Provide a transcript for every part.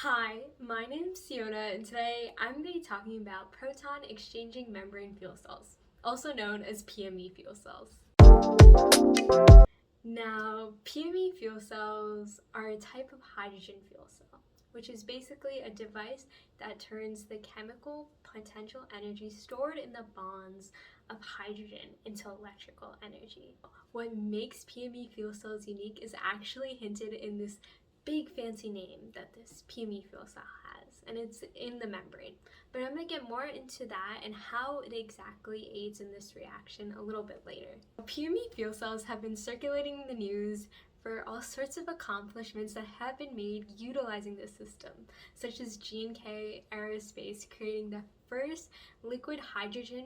Hi, my name's Siona, and today I'm going to be talking about proton exchanging membrane fuel cells, also known as PME fuel cells. Now, PME fuel cells are a type of hydrogen fuel cell, which is basically a device that turns the chemical potential energy stored in the bonds of hydrogen into electrical energy. What makes PME fuel cells unique is actually hinted in this big fancy name that this PME fuel cell has, and it's in the membrane. But I'm going to get more into that and how it exactly aids in this reaction a little bit later. PME fuel cells have been circulating in the news for all sorts of accomplishments that have been made utilizing this system, such as G&K Aerospace creating the first liquid hydrogen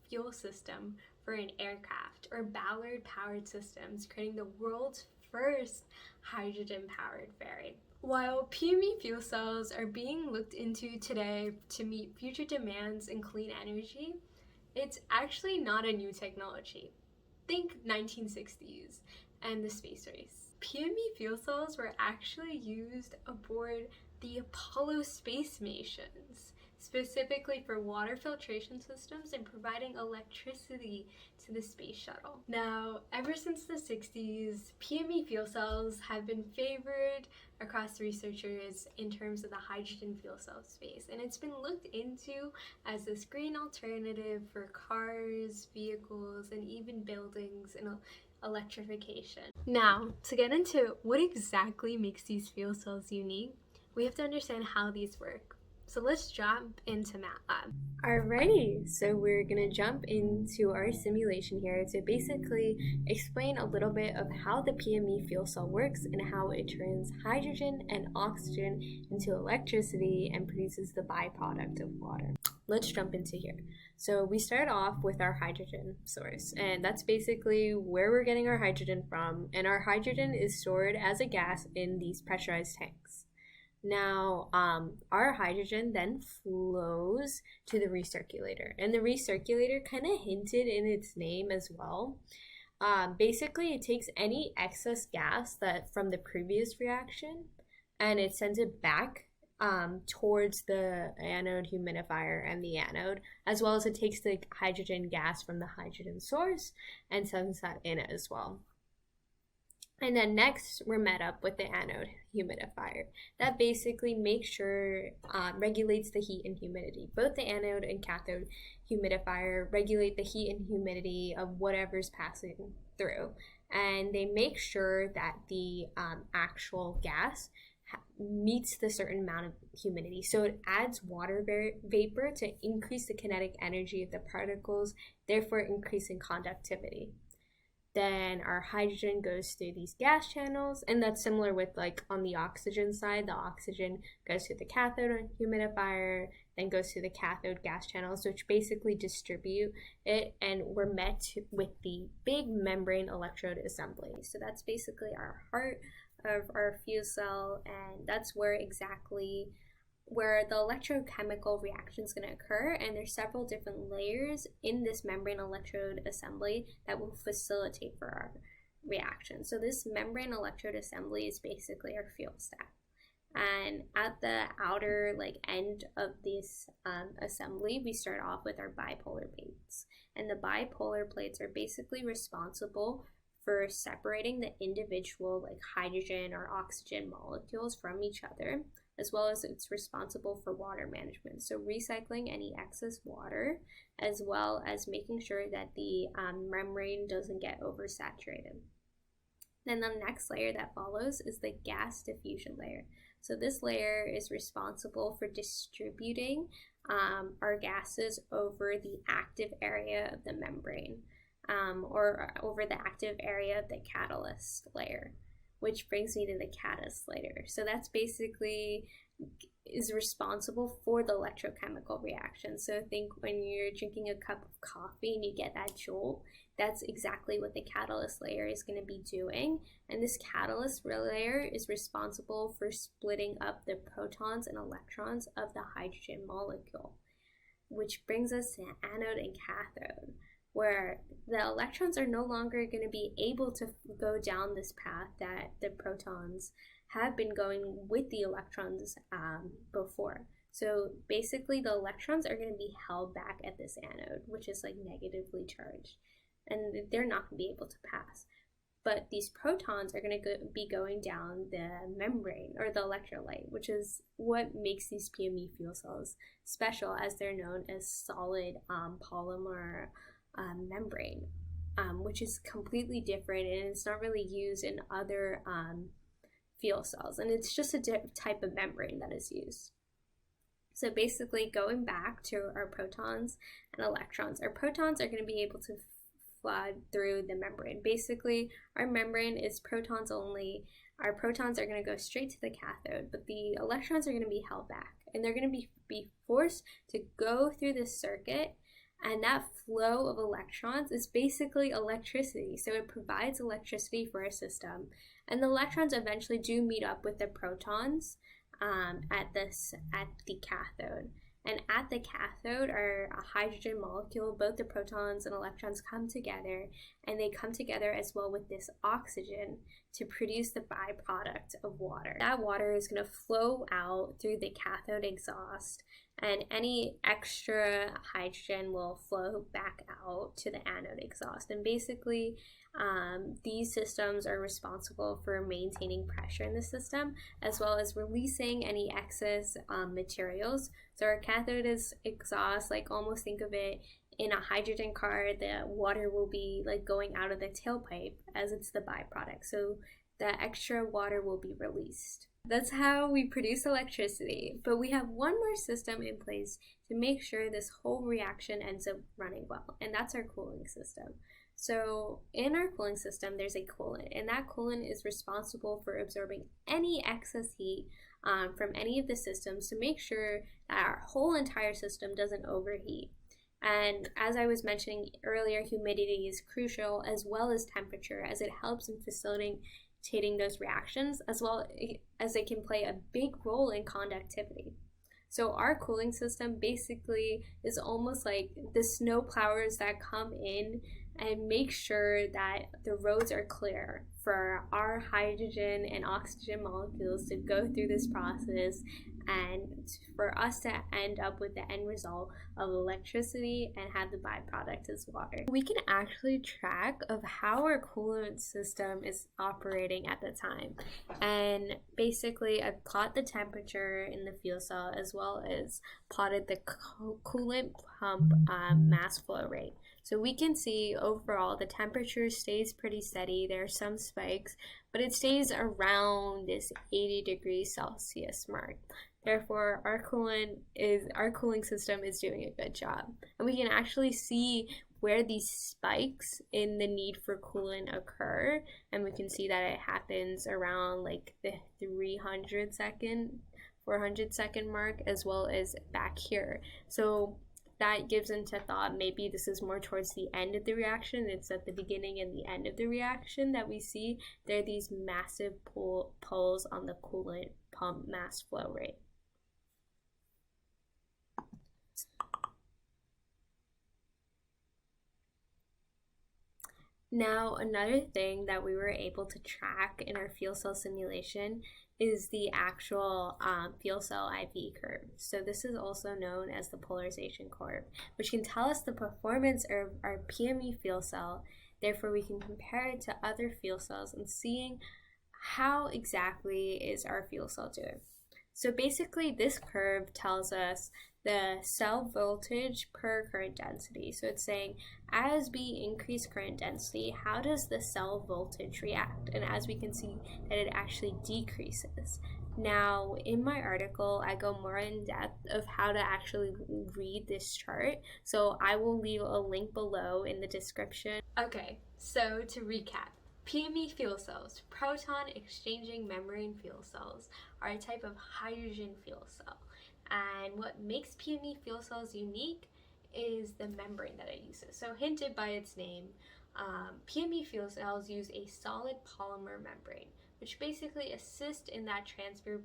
fuel system for an aircraft, or Ballard Powered Systems creating the world's first hydrogen-powered ferry. While PME fuel cells are being looked into today to meet future demands in clean energy, it's actually not a new technology. Think 1960s and the space race. PME fuel cells were actually used aboard the Apollo space missions, specifically for water filtration systems and providing electricity to the space shuttle. Now, ever since the 60s, PME fuel cells have been favored across researchers in terms of the hydrogen fuel cell space, and it's been looked into as this green alternative for cars, vehicles, and even buildings and electrification. Now, to get into what exactly makes these fuel cells unique, we have to understand how these work. So let's jump into MatLab. Alrighty, so we're gonna jump into our simulation here to basically explain a little bit of how the PME fuel cell works and how it turns hydrogen and oxygen into electricity and produces the byproduct of water. Let's jump into here. So we start off with our hydrogen source, and that's basically where we're getting our hydrogen from, and our hydrogen is stored as a gas in these pressurized tanks. Now, our hydrogen then flows to the recirculator, and the recirculator kind of hinted in its name as well. Basically, it takes any excess gas that from the previous reaction, and it sends it back towards the anode humidifier and the anode, as well as it takes the hydrogen gas from the hydrogen source and sends that in as well. And then next, we're met up with the anode humidifier. That basically makes sure, regulates the heat and humidity. Both the anode and cathode humidifier regulate the heat and humidity of whatever's passing through. And they make sure that the actual gas meets the certain amount of humidity. So it adds water vapor to increase the kinetic energy of the particles, therefore increasing conductivity. Then our hydrogen goes through these gas channels, and that's similar with like on the oxygen side. The oxygen goes through the cathode humidifier, then goes through the cathode gas channels, which basically distribute it, and we're met with the big membrane electrode assembly. So that's basically our heart of our fuel cell, and that's where the electrochemical reaction is going to occur, and there's several different layers in this membrane electrode assembly that will facilitate for our reaction. So this membrane electrode assembly is basically our fuel stack. And at the outer end of this assembly, we start off with our bipolar plates. And the bipolar plates are basically responsible for separating the individual hydrogen or oxygen molecules from each other, as well as it's responsible for water management. So recycling any excess water, as well as making sure that the membrane doesn't get oversaturated. Then the next layer that follows is the gas diffusion layer. So this layer is responsible for distributing our gases over the active area of the membrane, or over the active area of the catalyst layer, which brings me to the catalyst layer. So that's basically is responsible for the electrochemical reaction. So think when you're drinking a cup of coffee and you get that jolt, that's exactly what the catalyst layer is going to be doing. And this catalyst layer is responsible for splitting up the protons and electrons of the hydrogen molecule, which brings us to anode and cathode, where the electrons are no longer going to be able to go down this path that the protons have been going with the electrons before. So basically the electrons are going to be held back at this anode, which is like negatively charged, and they're not going to be able to pass. But these protons are going to be going down the membrane or the electrolyte, which is what makes these PME fuel cells special, as they're known as solid polymer membrane, which is completely different, and it's not really used in other fuel cells, and it's just a type of membrane that is used. So basically, going back to our protons and electrons, our protons are going to be able to fly through the membrane. Basically, our membrane is protons only. Our protons are going to go straight to the cathode, but the electrons are going to be held back, and they're going to be forced to go through this circuit, and that flow of electrons is basically electricity. So it provides electricity for our system, and the electrons eventually do meet up with the protons at the cathode. And at the cathode are a hydrogen molecule. Both the protons and electrons come together, and they come together as well with this oxygen to produce the byproduct of water. That water is going to flow out through the cathode exhaust, and any extra hydrogen will flow back out to the anode exhaust. And basically, these systems are responsible for maintaining pressure in the system, as well as releasing any excess materials. So our cathode is exhaust, like almost think of it in a hydrogen car. The water will be like going out of the tailpipe as it's the byproduct. So the extra water will be released. That's how we produce electricity. But we have one more system in place to make sure this whole reaction ends up running well, and that's our cooling system. So in our cooling system, there's a coolant, and that coolant is responsible for absorbing any excess heat from any of the systems to make sure that our whole entire system doesn't overheat. And as I was mentioning earlier, humidity is crucial, as well as temperature, as it helps in facilitating those reactions, as well as it can play a big role in conductivity. So our cooling system basically is almost like the snow plowers that come in and make sure that the roads are clear for our hydrogen and oxygen molecules to go through this process, and for us to end up with the end result of electricity and have the byproduct as water. We can actually track of how our coolant system is operating at the time, and basically I've plotted the temperature in the fuel cell, as well as plotted the coolant pump mass flow rate. So we can see overall the temperature stays pretty steady. There are some spikes, but it stays around this 80 degrees Celsius mark. Therefore, our cooling system is doing a good job. And we can actually see where these spikes in the need for coolant occur, and we can see that it happens around like the 400 second mark, as well as back here. So that gives into thought maybe this is more towards the end of the reaction. It's at the beginning and the end of the reaction that we see there are these massive pulls on the coolant pump mass flow rate. Now, another thing that we were able to track in our fuel cell simulation is the actual fuel cell IV curve. So this is also known as the polarization curve, which can tell us the performance of our PME fuel cell. Therefore, we can compare it to other fuel cells and seeing how exactly is our fuel cell doing. So basically, this curve tells us the cell voltage per current density. So it's saying, as we increase current density, how does the cell voltage react? And as we can see, that it actually decreases. Now, in my article, I go more in depth of how to actually read this chart. So I will leave a link below in the description. Okay, so to recap, PME fuel cells, proton exchanging membrane fuel cells, are a type of hydrogen fuel cell. And what makes PME fuel cells unique is the membrane that it uses. So hinted by its name, PME fuel cells use a solid polymer membrane, which basically assists in that transfer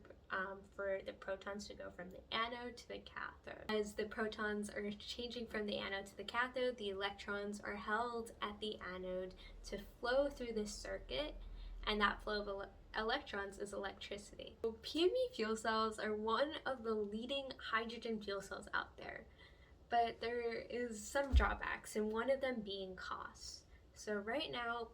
for the protons to go from the anode to the cathode. As the protons are changing from the anode to the cathode, the electrons are held at the anode to flow through this circuit, and that flow of electrons is electricity. So PME fuel cells are one of the leading hydrogen fuel cells out there, but there is some drawbacks, and one of them being cost. So right now,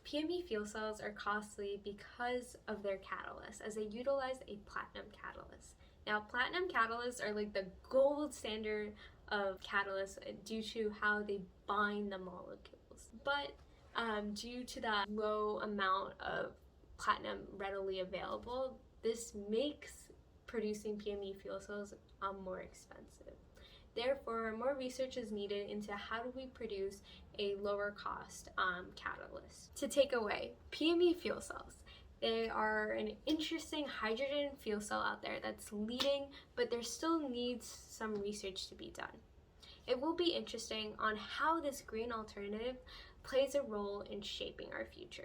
PME fuel cells are costly because of their catalyst, as they utilize a platinum catalyst. Now, platinum catalysts are like the gold standard of catalysts due to how they bind the molecules. But due to that low amount of platinum readily available, this makes producing PME fuel cells more expensive. Therefore, more research is needed into how do we produce a lower cost catalyst. To take away, PME fuel cells. They are an interesting hydrogen fuel cell out there that's leading, but there still needs some research to be done. It will be interesting on how this green alternative plays a role in shaping our future.